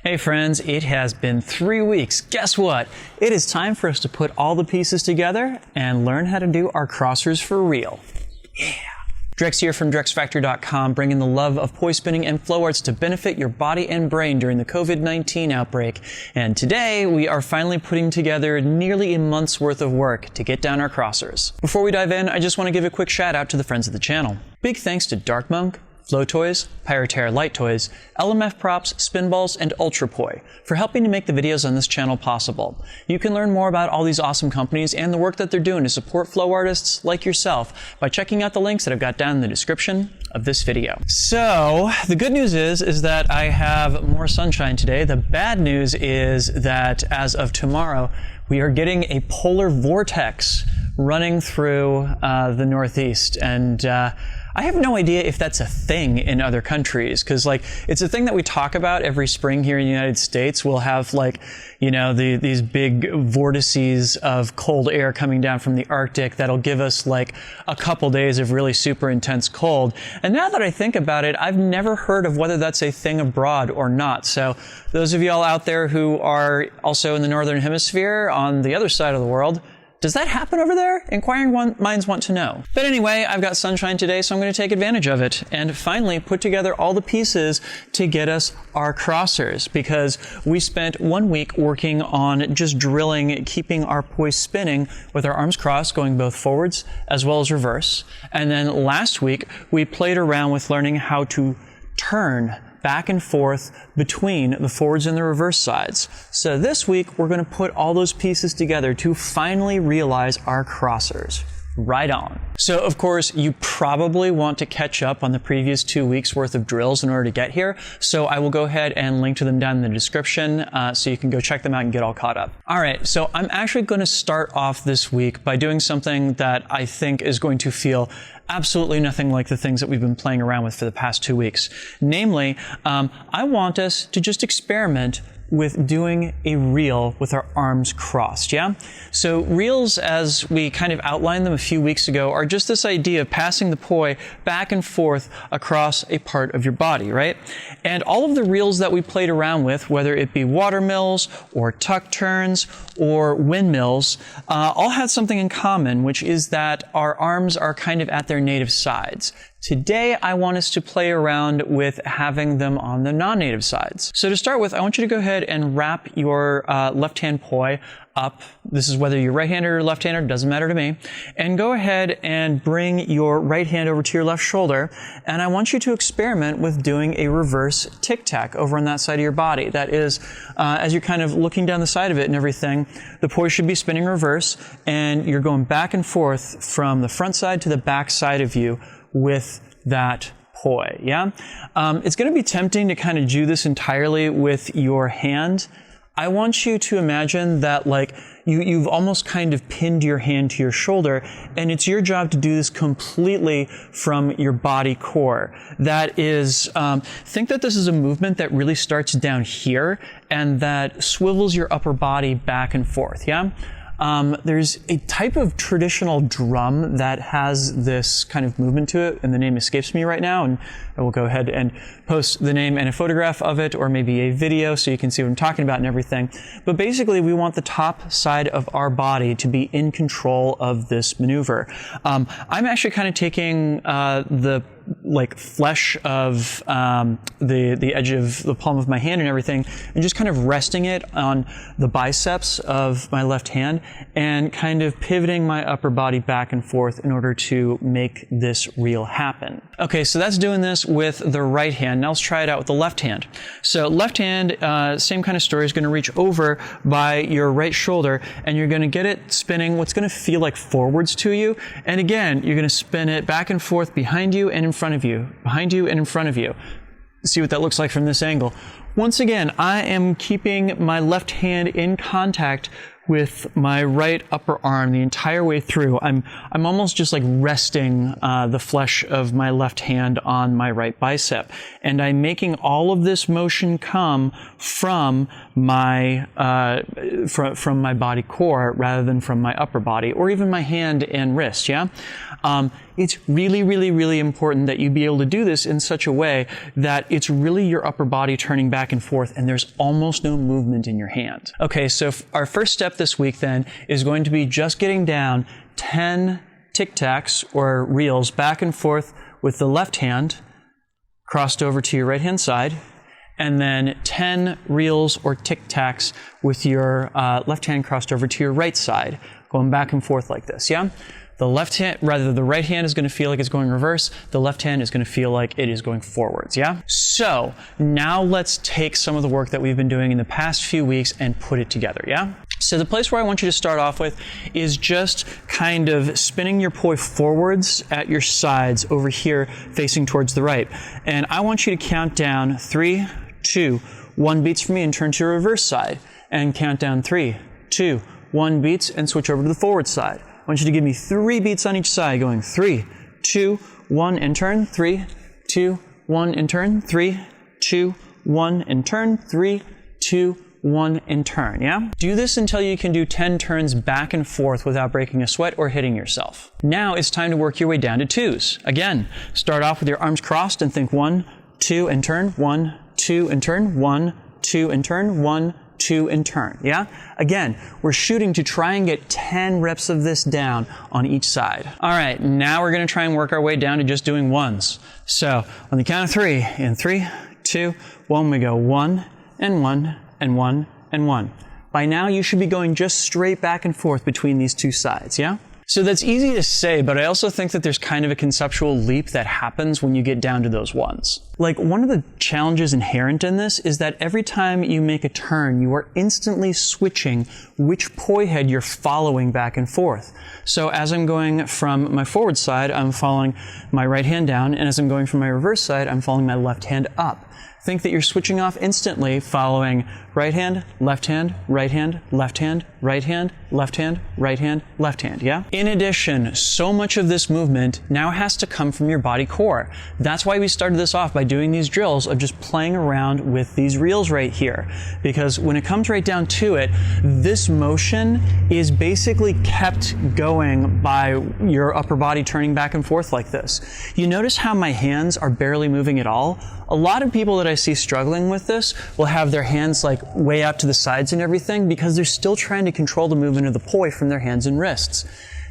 Hey friends, it has been 3 weeks. Guess what? It is time for us to put all the pieces together and learn how to do our crossers for real. Yeah! Drex here from DrexFactory.com, bringing the love of poi spinning and flow arts to benefit your body and brain during the COVID-19 outbreak. And today, we are finally putting together nearly a month's worth of work to get down our crossers. Before we dive in, I just want to give a quick shout out to the friends of the channel. Big thanks to Dark Monk, Flow Toys, Pyroterra Light Toys, LMF Props, Spinballs, and Ultrapoi for helping to make the videos on this channel possible. You can learn more about all these awesome companies and the work that they're doing to support flow artists like yourself by checking out the links that I've got down in the description of this video. So, the good news is that I have more sunshine today. The bad news is that as of tomorrow, we are getting a polar vortex running through the Northeast, and I have no idea if that's a thing in other countries, because like it's a thing that we talk about every spring here in the United States. We'll have like, you know, these big vortices of cold air coming down from the Arctic that'll give us like a couple days of really super intense cold. And now that I think about it, I've never heard of whether that's a thing abroad or not. So those of y'all out there who are also in the Northern Hemisphere on the other side of the world, does that happen over there? Inquiring minds want to know. But anyway, I've got sunshine today, so I'm going to take advantage of it and finally put together all the pieces to get us our crossers, because we spent 1 week working on just drilling, keeping our poi spinning with our arms crossed, going both forwards as well as reverse. And then last week, we played around with learning how to turn back and forth between the forwards and the reverse sides. So this week, we're going to put all those pieces together to finally realize our crossers. Right on. So of course, you probably want to catch up on the previous 2 weeks worth of drills in order to get here. So I will go ahead and link to them down in the description so you can go check them out and get all caught up. All right, so I'm actually going to start off this week by doing something that I think is going to feel absolutely nothing like the things that we've been playing around with for the past 2 weeks. Namely, I want us to just experiment with doing a reel with our arms crossed, yeah? So reels, as we kind of outlined them a few weeks ago, are just this idea of passing the poi back and forth across a part of your body, right? And all of the reels that we played around with, whether it be water mills or tuck turns or windmills, all had something in common, which is that our arms are kind of at their native sides. Today, I want us to play around with having them on the non-native sides. So to start with, I want you to go ahead and wrap your left-hand poi up. This is whether you're right-handed or left-handed, doesn't matter to me. And go ahead and bring your right hand over to your left shoulder. And I want you to experiment with doing a reverse tic-tac over on that side of your body. That is, as you're kind of looking down the side of it and everything, the poi should be spinning reverse, and you're going back and forth from the front side to the back side of you with that poi, yeah? It's going to be tempting to kind of do this entirely with your hand. I want you to imagine that like you've almost kind of pinned your hand to your shoulder, and it's your job to do this completely from your body core. That is, think that this is a movement that really starts down here and that swivels your upper body back and forth, yeah? There's a type of traditional drum that has this kind of movement to it, and the name escapes me right now, and I will go ahead and post the name and a photograph of it, or maybe a video so you can see what I'm talking about and everything. But basically, we want the top side of our body to be in control of this maneuver. I'm actually kind of taking the like flesh of the edge of the palm of my hand and everything, and just kind of resting it on the biceps of my left hand and kind of pivoting my upper body back and forth in order to make this reel happen. Okay, so that's doing this with the right hand. Now let's try it out with the left hand. So left hand, same kind of story, is going to reach over by your right shoulder, and you're going to get it spinning what's going to feel like forwards to you. And again, you're going to spin it back and forth behind you and in front of you, behind you and in front of you. See what that looks like from this angle. Once again, I am keeping my left hand in contact with my right upper arm the entire way through. I'm almost just like resting the flesh of my left hand on my right bicep. And I'm making all of this motion come from my from my body core rather than from my upper body, or even my hand and wrist. Yeah, it's really, really, really important that you be able to do this in such a way that it's really your upper body turning back and forth, and there's almost no movement in your hand. Okay, so our first step this week then is going to be just getting down 10 tic-tacs or reels back and forth with the left hand crossed over to your right hand side, and then 10 reels or tic-tacs with your left hand crossed over to your right side, going back and forth like this, yeah? The right hand is going to feel like it's going reverse. The left hand is going to feel like it is going forwards, yeah? So now let's take some of the work that we've been doing in the past few weeks and put it together, yeah? So the place where I want you to start off with is just kind of spinning your poi forwards at your sides over here facing towards the right. And I want you to count down 3, 2, 1 beats for me and turn to your reverse side. And count down 3, 2, 1 beats and switch over to the forward side. I want you to give me 3 beats on each side, going 3, 2, 1 and turn, 3, 2, 1 and turn, 3, 2, 1 and turn, 3, 2, 1 and turn, yeah? Do this until you can do 10 turns back and forth without breaking a sweat or hitting yourself. Now it's time to work your way down to 2s. Again, start off with your arms crossed and think 1, 2 and turn, 1, 2 and turn, 1, 2 and turn, 1, 2 and turn, yeah? Again, we're shooting to try and get 10 reps of this down on each side. All right, now we're gonna try and work our way down to just doing 1s. So on the count of 3, in 3, 2, 1, we go 1 and 1 and 1 and 1. By now you should be going just straight back and forth between these two sides, yeah? So that's easy to say, but I also think that there's kind of a conceptual leap that happens when you get down to those 1s. Like, one of the challenges inherent in this is that every time you make a turn, you are instantly switching which poi head you're following back and forth. So as I'm going from my forward side, I'm following my right hand down, and as I'm going from my reverse side, I'm following my left hand up. Think that you're switching off instantly, following right hand, left hand, right hand, left hand, right hand, left hand, right hand, left hand, yeah? In addition, so much of this movement now has to come from your body core. That's why we started this off by doing these drills of just playing around with these reels right here. Because when it comes right down to it, this motion is basically kept going by your upper body turning back and forth like this. You notice how my hands are barely moving at all? A lot of people that I see struggling with this will have their hands like way out to the sides and everything because they're still trying to control the movement of the poi from their hands and wrists.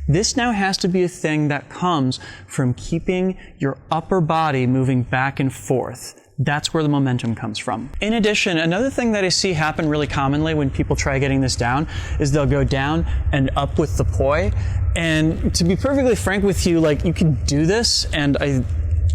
This now has to be a thing that comes from keeping your upper body moving back and forth. That's where the momentum comes from. In addition, another thing that I see happen really commonly when people try getting this down is they'll go down and up with the poi. And to be perfectly frank with you, like, you can do this, and I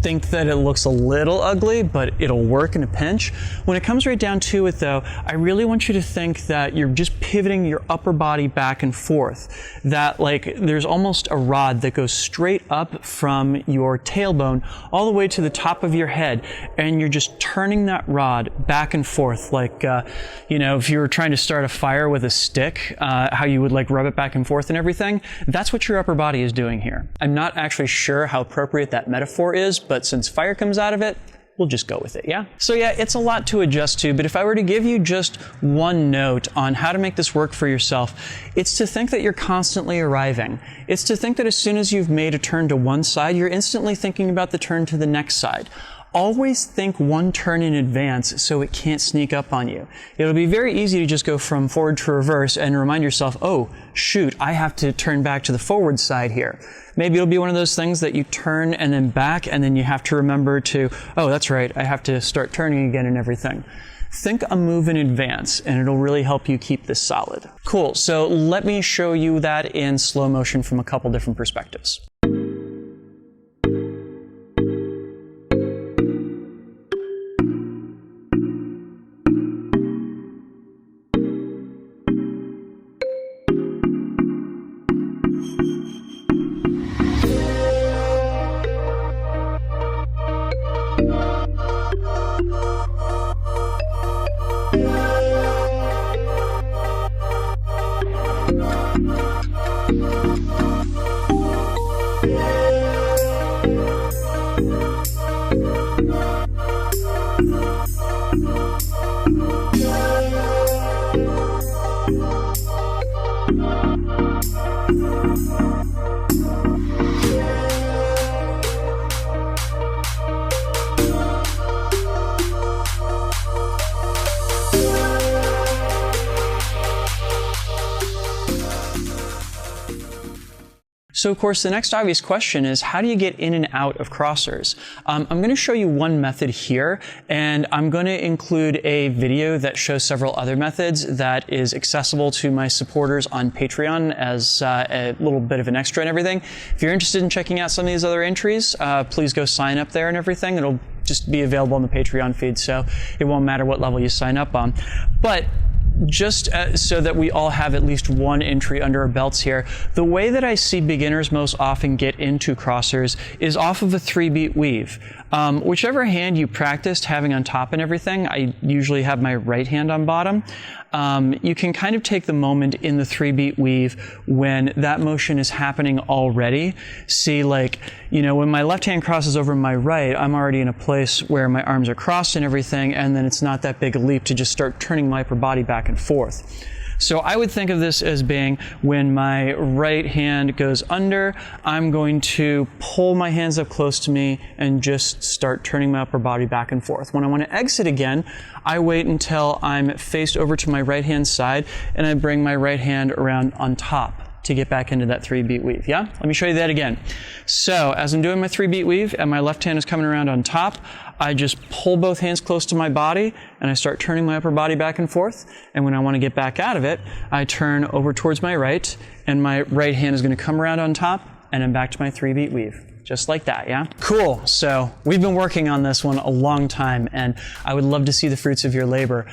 think that it looks a little ugly, but it'll work in a pinch. When it comes right down to it though, I really want you to think that you're just pivoting your upper body back and forth. That like there's almost a rod that goes straight up from your tailbone all the way to the top of your head, and you're just turning that rod back and forth like, you know, if you were trying to start a fire with a stick, how you would like rub it back and forth and everything. That's what your upper body is doing here. I'm not actually sure how appropriate that metaphor is, but since fire comes out of it, we'll just go with it, yeah? So yeah, it's a lot to adjust to, but if I were to give you just one note on how to make this work for yourself, it's to think that you're constantly arriving. It's to think that as soon as you've made a turn to one side, you're instantly thinking about the turn to the next side. Always think one turn in advance so it can't sneak up on you. It'll be very easy to just go from forward to reverse and remind yourself, oh, shoot, I have to turn back to the forward side here. Maybe it'll be one of those things that you turn and then back, and then you have to remember to, oh, that's right, I have to start turning again and everything. Think a move in advance, and it'll really help you keep this solid. Cool, so let me show you that in slow motion from a couple different perspectives. So of course, the next obvious question is, how do you get in and out of crossers? I'm going to show you one method here, and I'm going to include a video that shows several other methods that is accessible to my supporters on Patreon as a little bit of an extra and everything. If you're interested in checking out some of these other entries, please go sign up there and everything. It'll just be available on the Patreon feed, so it won't matter what level you sign up on. But just so that we all have at least one entry under our belts here, the way that I see beginners most often get into crossers is off of a 3-beat weave. Whichever hand you practiced having on top and everything, I usually have my right hand on bottom. You can kind of take the moment in the 3-beat weave when that motion is happening already. See, like, you know, when my left hand crosses over my right, I'm already in a place where my arms are crossed and everything, and then it's not that big a leap to just start turning my upper body back and forth. So I would think of this as being when my right hand goes under, I'm going to pull my hands up close to me and just start turning my upper body back and forth. When I want to exit again, I wait until I'm faced over to my right hand side and I bring my right hand around on top to get back into that 3-beat weave. Yeah? Let me show you that again. So as I'm doing my 3-beat weave and my left hand is coming around on top, I just pull both hands close to my body and I start turning my upper body back and forth. And when I want to get back out of it, I turn over towards my right and my right hand is going to come around on top and I'm back to my 3-beat weave. Just like that, yeah? Cool. So we've been working on this one a long time, and I would love to see the fruits of your labor.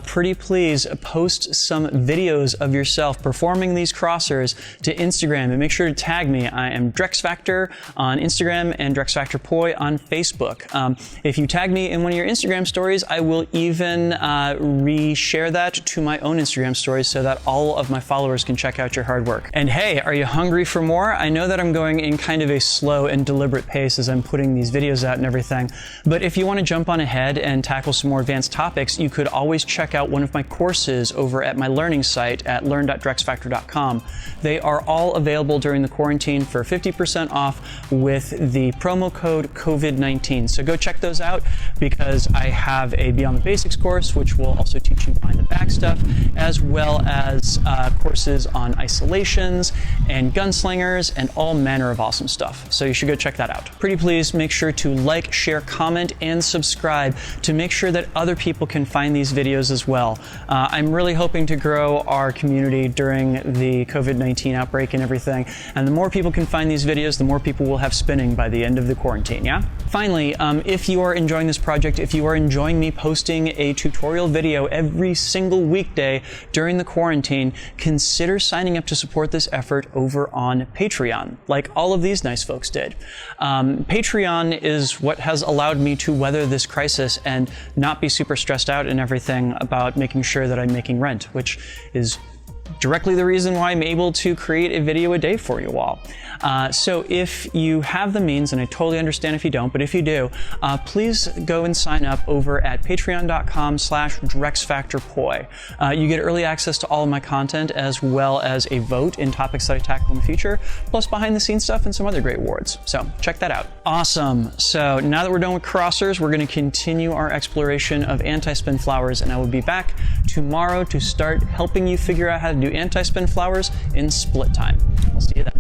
Pretty please post some videos of yourself performing these crossers to Instagram, and make sure to tag me. I am DrexFactor on Instagram and DrexFactorPoi on Facebook. If you tag me in one of your Instagram stories, I will even reshare that to my own Instagram stories so that all of my followers can check out your hard work. And hey, are you hungry for more? I know that I'm going in kind of a slow and deliberate pace as I'm putting these videos out and everything, but if you want to jump on ahead and tackle some more advanced topics, you could always check out one of my courses over at my learning site at learn.drexfactor.com. They are all available during the quarantine for 50% off with the promo code COVID-19. So go check those out, because I have a Beyond the Basics course, which will also teach you behind the back stuff, as well as courses on isolations and gunslingers and all manner of awesome stuff. So you should go check that out. Pretty please make sure to like, share, comment, and subscribe to make sure that other people can find these videos as well. I'm really hoping to grow our community during the COVID-19 outbreak and everything, and the more people can find these videos, the more people will have spinning by the end of the quarantine, yeah? Finally, if you are enjoying this project, if you are enjoying me posting a tutorial video every single weekday during the quarantine, consider signing up to support this effort over on Patreon, like all of these nice folks did. Patreon is what has allowed me to weather this crisis and not be super stressed out and everything about making sure that I'm making rent, which is directly the reason why I'm able to create a video a day for you all. So if you have the means, and I totally understand if you don't, but if you do, please go and sign up over at patreon.com/DrexFactorPoi. You get early access to all of my content, as well as a vote in topics that I tackle in the future, plus behind the scenes stuff and some other great awards. So check that out. Awesome. So now that we're done with crossers, we're going to continue our exploration of anti-spin flowers, and I will be back tomorrow to start helping you figure out how to do anti-spin flowers in split time. I'll see you then.